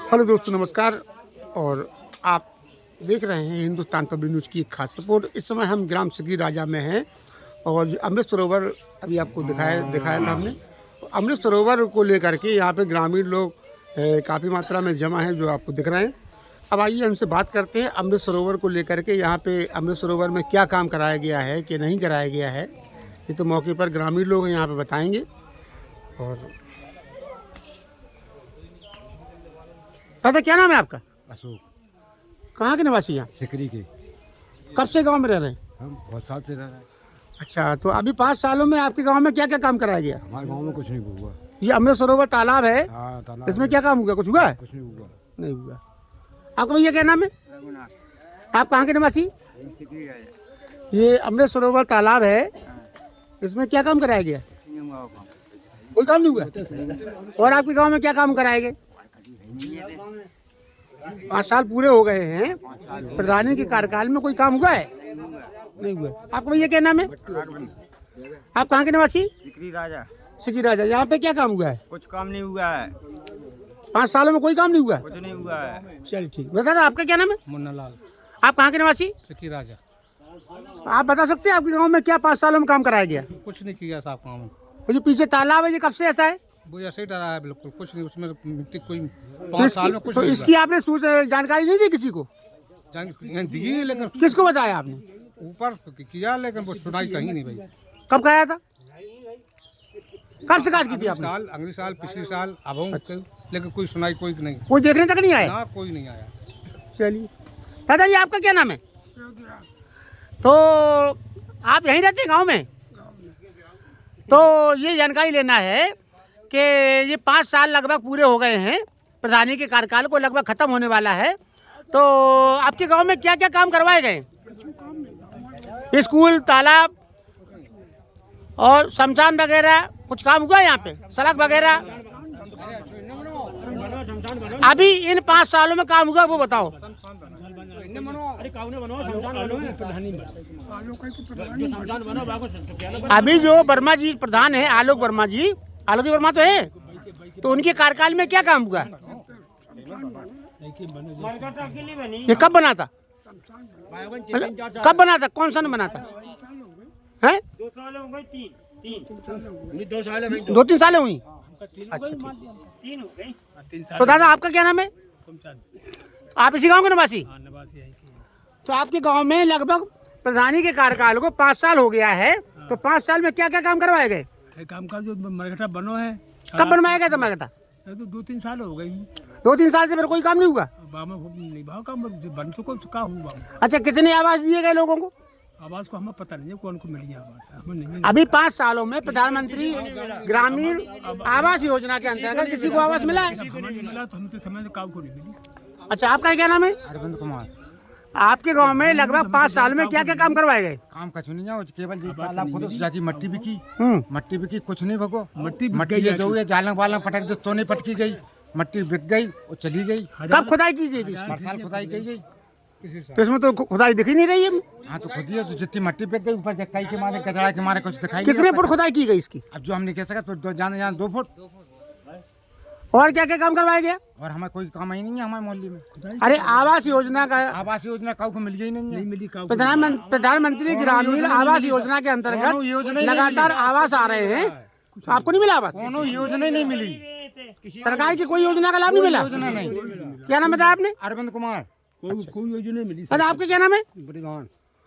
Hello दोस्तों, नमस्कार। और आप देख रहे हैं हिंदुस्तान पब्लिक न्यूज़ की एक खास रिपोर्ट। इस समय हम ग्राम सिकरी राजा में हैं और अमृत सरोवर अभी आपको दिखाया था हमने। अमृत सरोवर को लेकर के यहाँ पे ग्रामीण लोग काफ़ी मात्रा में जमा हैं, जो आपको दिख रहे हैं। अब आइए हमसे बात करते हैं अमृत सरोवर को लेकर के। यहाँ पे अमृत सरोवर में क्या काम कराया गया है कि नहीं कराया गया है, ये तो मौके पर ग्रामीण लोग यहाँ पे बताएंगे। और दादा, क्या नाम है आपका? अशोक। कहाँ के निवासी हैं? सिकरी के। कब से गांव में रह रहे हैं? हम बहुत साल से रह रहे हैं। अच्छा, तो अभी 5 सालों में आपके गांव में क्या क्या काम कराया गया? हमारे गांव में कुछ नहीं हुआ। ये अमृत सरोवर तालाब है, हाँ, तालाब इसमें क्या काम हुआ? कुछ हुआ है? कुछ नहीं हुआ। नहीं हुआ। आपका भैया क्या नाम है? आप कहाँ के निवासी? ये अमृत सरोवर तालाब है, इसमें क्या काम कराया गया? कोई काम नहीं हुआ। और आपके गाँव में क्या काम कराए गए? 5 साल पूरे हो गए हैं, प्रधानी के कार्यकाल में कोई काम हुआ है? नहीं हुआ। आपका भैया क्या नाम है? आप कहाँ के निवासी? सिकरी राजा। सिकरी राजा। यहाँ पे क्या काम हुआ है? कुछ काम नहीं हुआ है। 5 सालों में कोई काम नहीं हुआ है? कुछ नहीं हुआ है। चलिए ठीक। बता दो, आपका क्या नाम है? मुन्ना लाल। आप कहाँ के निवासी? सिक्की राजा। आप बता सकते हैं आपके गांव में क्या 5 सालों में काम कराया गया? कुछ नहीं किया साहब काम। वो जो पीछे तालाब है, ये कब से ऐसा है? वो ऐसे ही डरा है, बिल्कुल कुछ नहीं उसमें मिट्टी कोई तो 5 साल में कुछ तो नहीं इसकी आपने जानकारी नहीं दी किसी को? दी, लेकिन किसको बताया आपने? ऊपर किया लेकिन वो सुनाई कहीं नहीं भाई। कब कराया था? कब शिकायत की थी आपने? साल, अगले साल, पिछले साल, अब लेकिन कोई सुनाई कोई नहीं। कोई देखने तक नहीं आया? ना, कोई नहीं आया। चलिए दादा जी, आपका क्या नाम है? तो आप यहीं रहते हैं गांव में? तो ये जानकारी लेना है कि ये 5 साल लगभग पूरे हो गए हैं, प्रधानी के कार्यकाल को लगभग खत्म होने वाला है। तो आपके गांव में क्या क्या काम करवाए गए? स्कूल, तालाब और शमशान वगैरह कुछ काम हुआ यहाँ पे? सड़क वगैरह अभी इन 5 सालों में काम हुआ, वो बताओ। अभी जो वर्मा जी प्रधान है, आलोक वर्मा जी तो है, तो उनके कार्यकाल में क्या काम हुआ? ये कब बना था? कब बना था? कौन सा बना था? हैं? 2 साल हो गए। 2-3 साल हुई। अच्छा ठीक। 3 हो गए। तो दादा, आपका क्या नाम है? आप इसी गांव के निवासी? तो आपके गांव में लगभग प्रधानी के कार्यकाल को 5 साल हो गया है, तो 5 साल में क्या क्या काम करवाए गए? काम का जो मरघटा बनो है। कब बनवाया गया था मरघटा? तो 2-3 साल हो गई। 2-3 साल से फिर कोई काम नहीं हुआ? नहीं भाव काम बन चुका का हुआ। अच्छा, कितने आवास दिए गए लोगों को? आवाज को हमें पता नहीं है कौन को मिली आवाज, हमें नहीं। अभी 5 सालों में प्रधानमंत्री ग्रामीण आवास योजना के अंतर्गत किसी को आवास मिला है? मिला तो हम तो समझ काम को नहीं मिली। अच्छा, आपका क्या नाम है? अरविंद कुमार। आपके गांव में लगभग 5 साल में क्या क्या काम करवाए गए? काम कछु नहीं है, केवल जी तालाब खोदो, जाके मट्टी बिकी। मट्टी बिकी, कुछ नहीं भगो। मट्टी जो है जालंग वालंग पटक दो, तो नहीं पटकी गई, मट्टी बिक गई और चली गई। कब खुदाई की गई थी? हर साल खुदाई की गई। तो इसमें तो खुदाई दिख ही नहीं रही है। हाँ, तो खुदी है, तो जितनी मट्टी बिक गई, ऊपर जक्काई के मारे, कचड़ा के मारे कुछ दिखाई कितने फुट खुदाई की गई इसकी? अब जो हम नहीं कह सकते, तो जाने 2 फुट। और क्या क्या काम करवाया गया? और हमें कोई काम ही नहीं है हमारे मोहल्ले में। अरे आवास योजना का, आवास योजना काऊ को मिल गई नहीं है। मिली काम प्रधानमंत्री ग्रामीण आवास योजना के अंतर्गत लगातार आवास आ रहे हैं, तो आपको नहीं मिला आवास? कोनो योजना नहीं मिली, सरकार की कोई योजना का लाभ नहीं मिला? योजना नहीं। क्या नाम बताया आपने? अरविंद कुमार। कोई योजना नहीं मिली। अरे आपका क्या नाम है?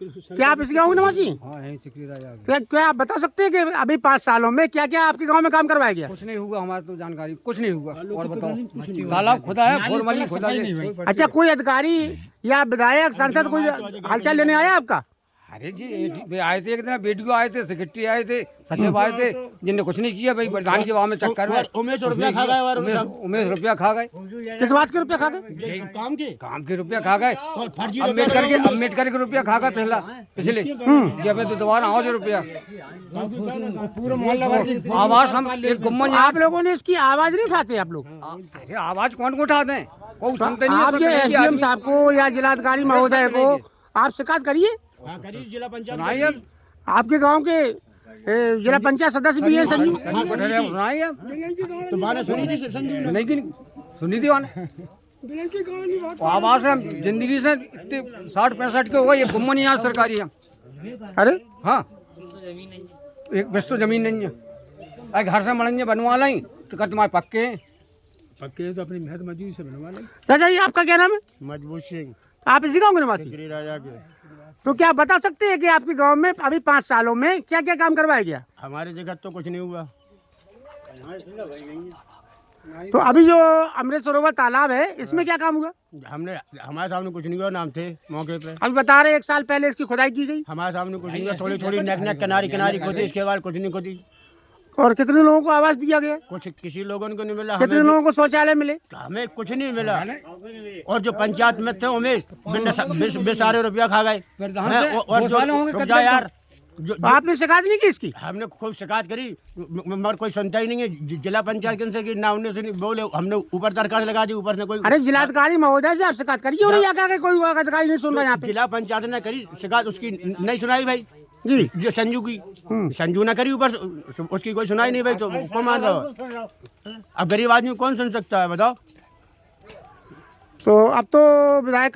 क्या आप इस गाँव के निवासी? क्या आप बता सकते हैं कि अभी 5 सालों में क्या क्या आपके गांव में काम करवाया गया? कुछ नहीं हुआ, हमारे तो जानकारी कुछ नहीं हुआ। और बताओ, तालाब खुदा है, फॉर्मली खुदा है। अच्छा, कोई अधिकारी या विधायक, सांसद कोई हालचाल लेने आया आपका? अरे जी आए थे, एक दिन वीडियो आए थे, सेक्रेटरी आए थे, सचिव आए थे, जिनने कुछ नहीं किया भाई। प्रधान के में चक्कर में उमेश रुपया खा गए। उमेश रुपया खा गए। किस बात के रुपया खा गए? काम के रुपया खा गए। अम्बेडकर के रुपया खा गए पिछले। जब तो दोबारा आओ जो रुपया पूरा मोहल्ला आवाज हम एक गुम्मन। आप लोगों ने इसकी आवाज नहीं उठाते? आप लोग अरे आवाज कौन को उठाते हैं? वो सुनते नहीं। आप ये एसडीएम साहब को या जिलाधिकारी महोदय को आप शिकायत करिए। जिला पंचायत सुनाइए, आपके गांव के जिला पंचायत सदस्य भी है संजू। सुनाइए। तो बात सुनी थी संजू ने? नहीं सुनी थी। की कहानी बात वो आवास है जिंदगी से इतने 60-65 के हो गए, ये गुम्मन यहाँ सरकारी है। अरे हाँ, एक बिस्सो जमीन नहीं है। अरे घर से मड़ेंगे बनवा लाई तो कर तुम्हारे पक्के हैं। पक्के हैं तो अपनी मेहनत मजदूरी से बनवा लें। चाचा जी आपका क्या नाम है? मजबूत सिंह आप इसी गाँव के निवासी? राजा के तो क्या बता सकते हैं कि आपके गांव में अभी 5 सालों में क्या क्या काम करवाया गया? हमारे जगह तो कुछ नहीं हुआ। तो अभी जो अमृत सरोवर तालाब है इसमें क्या काम हुआ? हमारे सामने कुछ नहीं हुआ, नाम थे मौके पे। अभी बता रहे 1 साल पहले इसकी खुदाई की गई हमारे सामने कुछ नहीं हुआ, थोड़ी थोड़ी नेक किनारी खोदी, इसके बाद कुछ नहीं खोदी। और कितने लोगों को आवास दिया गया? कुछ किसी लोगों को नहीं मिला, कितने लोगों को शौचालय मिले? हमें कुछ नहीं मिला। और जो पंचायत में थे उमेश बेसारे रुपया खा गए। और रुक जा यार, तो आपने शिकायत नहीं की इसकी? हमने खूब शिकायत करी मगर कोई सुनता ही नहीं है। जिला पंचायत से की ना उनने सुनी, बोले हमने ऊपर दरखास्त लगा दी, ऊपर से कोई। अरे जिलाधिकारी महोदय से आप शिकायत करिए, उन्हें यहाँ क्या कोई अधिकारी नहीं सुन रहा यहाँ पे? जिला पंचायत ने करी शिकायत, उसकी नहीं सुनाई भाई जी। जो संजू की संजू ने करी, ऊपर उसकी कोई सुनाई नहीं भाई। तो कौन मान रहा हो? अब गरीब आदमी कौन सुन सकता है बताओ? तो अब तो विधायक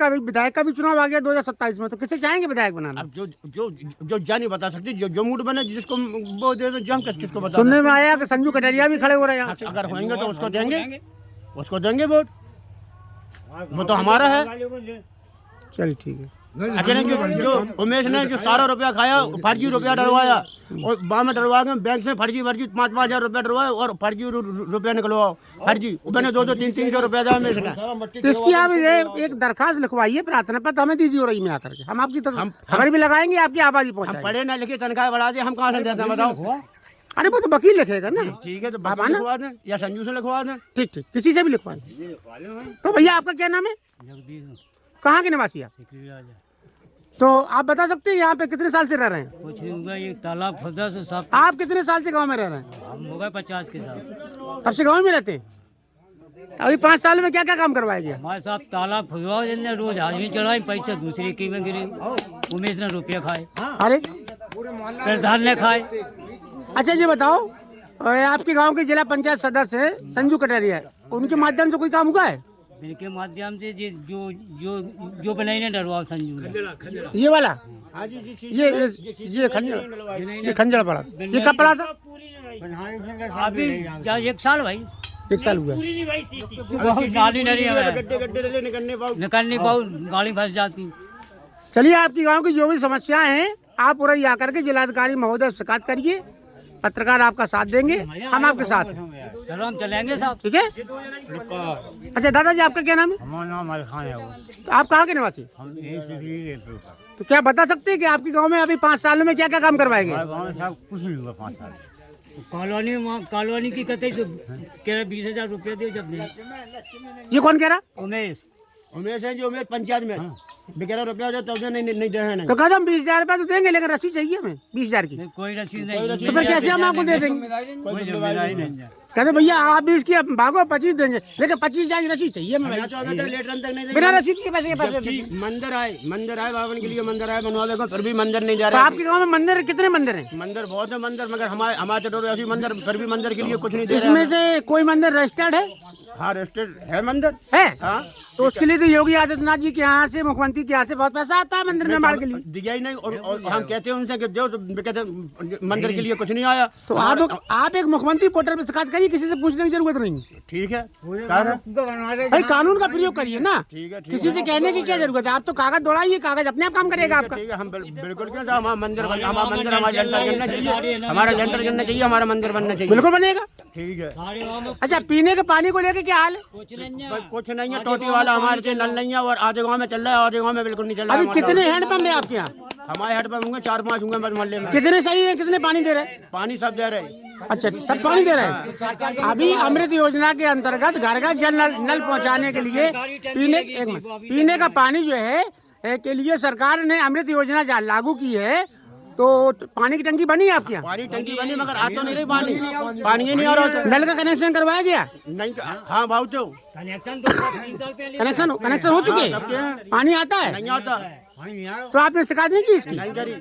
का भी चुनाव आ गया 2027 में, तो किसे चाहेंगे विधायक बनाना? अब जो जा नहीं बता सकती, जो मूड बने जिसको वो दे दो, जो हम किसको बता। सुनने में आया कि संजू कटरिया भी खड़े हो रहे हैं यहाँ। अगर होंगे तो उसको देंगे वोट, वो तो हमारा है। चलिए ठीक है। अकेले जो उमेश ने जो सारा रुपया खाया, फर्जी रुपया डरवाया और बाद में डरवा के बैंक से फर्जी 5,000 रुपया डरवाया और फर्जी रुपया निकलवाओ, फर्जी मैंने 200-300 रुपया दिया उमेश ने। तो इसकी आप एक दरखास्त लिखवाइए, प्रार्थना पत्र हमें दीजिए और में आकर के हम आपकी खबर भी लगाएंगे, आपकी आवाज ही हम पहुँचाएंगे। पढ़े ना लिखे, तनख्वाह बढ़ा दे, हम कहाँ से देते हैं बताओ? अरे वो तो वकील लिखेगा ना। ठीक है, तो बाबा लिखवा दें या संजू से लिखवा दें। ठीक ठीक, किसी से भी लिखवा दें। तो भैया आपका क्या नाम है? कहाँ के निवासी आप? तो आप बता सकते हैं यहाँ पे कितने साल से रह रहे हैं? कुछ नहीं होगा, ये तालाब खुदा से सब। आप कितने साल से गांव में रह रहे हैं? हम हो गए 50 के साथ। तब से गांव में रहते हैं? अभी 5 साल में क्या क्या काम करवाया गया? हमारे साहब तालाब खुदवाओ, जिनने रोज हाजिरी चढ़ाई, पैसा दूसरे की में गिरे। उमेश ने रुपया खाए, अरे प्रधान ने खाए। अच्छा ये बताओ, आपके गांव के जिला पंचायत सदस्य हैं संजू कटरिया, उनके माध्यम से कोई काम हुआ है? इनके माध्यम से जो बनाई ने डरवाओ संजू ने। ये वाला? ये खंजर पड़ा। ये कब पड़ा था? अभी 1 साल भाई, 1 साल हुआ। गाड़ी नहीं है, गड्ढे निकल नहीं पाऊ, गाड़ी फंस जाती। चलिए आपकी गांव की जो भी समस्याएं हैं आप पूरा आकर के जिलाधिकारी महोदय से शिकायत करिए, पत्रकार आपका साथ देंगे, हम आपके साथ हैं। चलो हम चलेंगे साहब। ठीक है। अच्छा दादाजी आपका क्या नाम है? हमारा नाम अलखान है। तो आप कहाँ के निवासी? हम यही से तो क्या बता सकते हैं कि आपके गांव में अभी 5 सालों में क्या क्या काम करवाएंगे? गाँव में साहब कुछ नहीं हुआ 5 साल। कॉलोनी की कहते कह रहे 20,000 रुपया दे जब नहीं। ये कौन कह रहा? उमेश है जो उमेश पंचायत में बेचारा रुपया हो तो नहीं दे है। तो कदम 20,000 रुपया तो देंगे, लेकिन रसीद चाहिए हमें 20,000 की। कोई रसीद नहीं, तो फिर कैसे हम आपको दे देंगे? कोई जिम्मेदारी नहीं है। कहते भैया आप भी इसकी भागो 25 देंगे, लेकिन 25,000 की रसीद चाहिए हमें। बिना रसीद के पैसे मंदिर आए बावन के लिए मंदिर आए बनवावे को, फिर भी मंदिर नहीं जा तो रहा। आपके गांव में मंदिर कितने मंदिर हैं? मंदिर बहुत है मंदिर, मगर हमारे तो ऐसी मंदिर, फिर भी मंदिर के लिए कुछ नहीं दे रहे। इसमें से कोई मंदिर रजिस्टर्ड है? हाँ रजिस्टर्ड है मंदिर है। हाँ, तो उसके लिए तो योगी आदित्यनाथ जी के यहाँ से, मुख्यमंत्री के यहाँ से बहुत पैसा आता है मंदिर निर्माण के लिए। दिया ही नहीं। और हम कहते हैं उनसे कि दो, तो कहते हैं मंदिर के लिए कुछ नहीं आया। तो आप एक मुख्यमंत्री पोर्टल पे शिकायत करिए, किसी से पूछने की जरूरत नहीं। ठीक है, भाई कानून का प्रयोग करिए ना, किसी से कहने की क्या जरूरत है? आप तो कागज दौड़ाइए, कागज अपने आप काम करेगा आपका। ठीक है, हम बिल्कुल क्यों, हमारा मंदिर हमारा लेंटर गिरना चाहिए, हमारा लेंटर गिरना चाहिए, हमारा मंदिर बनना चाहिए। बिल्कुल बनेगा। ठीक है। अच्छा पीने के पानी को लेके क्या हाल है? कुछ नहीं है, टोटी वाला हमारे से नल नहीं है, और आधे गाँव में चल रहा है, आधे गाँव में बिल्कुल नहीं चल रहा है। अभी कितने हैंडपंप है आपके यहाँ? हमारे हैंडपंप होंगे 4-5 होंगे बस मोहल्ले में। कितने सही है, कितने पानी दे रहे हैं? पानी सब दे रहे हैं। अच्छा सब पानी दे रहे हैं। अभी अमृत योजना के अंतर्गत घर घर जल नल पहुंचाने के लिए पीने का पानी जो है के लिए सरकार ने अमृत योजना लागू की है। तो पानी की टंकी बनी है आपके यहाँ? पानी टंकी बनी, मगर आ तो नहीं रही पानी ही नहीं आ रहा। नल का कनेक्शन करवाया गया? नहीं। हाँ भाव तो कनेक्शन हो चुके हैं, पानी आता है? नहीं आता। तो आपने शिकायत नहीं की इसकी? नहीं करी।